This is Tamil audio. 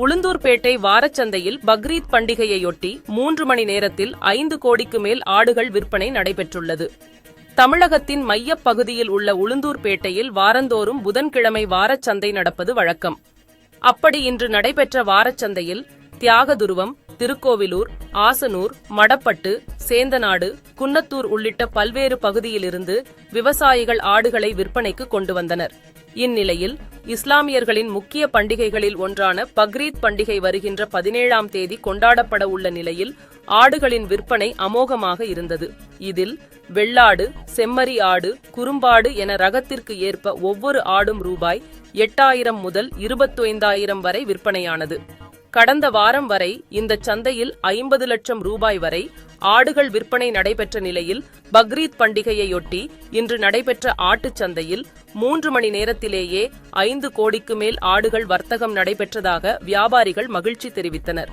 உளுந்தூர்பேட்டை வாரச்சந்தையில் பக்ரீத் பண்டிகையையொட்டி 3 மணி நேரத்தில் 5 கோடிக்கு மேல் ஆடுகள் விற்பனை நடைபெற்றுள்ளது. தமிழகத்தின் மையப் பகுதியில் உள்ள உளுந்தூர்பேட்டையில் வாரந்தோறும் புதன்கிழமை வாரச்சந்தை நடப்பது வழக்கம். அப்படி இன்று நடைபெற்ற வாரச்சந்தையில் தியாகதுருவம், திருக்கோவிலூர், ஆசனூர், மடப்பட்டு, சேந்தநாடு, குன்னத்தூர் உள்ளிட்ட பல்வேறு பகுதியிலிருந்து விவசாயிகள் ஆடுகளை விற்பனைக்கு கொண்டு வந்தனர். இந்நிலையில் இஸ்லாமியர்களின் முக்கிய பண்டிகைகளில் ஒன்றான பக்ரீத் பண்டிகை வருகின்ற 17ஆம் தேதி கொண்டாடப்பட உள்ள நிலையில் ஆடுகளின் விற்பனை அமோகமாக இருந்தது. இதில் வெள்ளாடு, செம்மறி ஆடு, குறும்பாடு என ரகத்திற்கு ஏற்ப ஒவ்வொரு ஆடும் ரூபாய் 8,000 முதல் 25,000 வரை விற்பனையானது. கடந்த வாரம் வரை இந்த சந்தையில் 50 லட்சம் ரூபாய் வரை ஆடுகள் விற்பனை நடைபெற்ற நிலையில் பக்ரீத் பண்டிகையையொட்டி இன்று நடைபெற்ற ஆட்டுச் சந்தையில் 3 மணி நேரத்திலேயே 5 கோடிக்கு மேல் ஆடுகள் வர்த்தகம் நடைபெற்றதாக வியாபாரிகள் மகிழ்ச்சி தெரிவித்தனர்.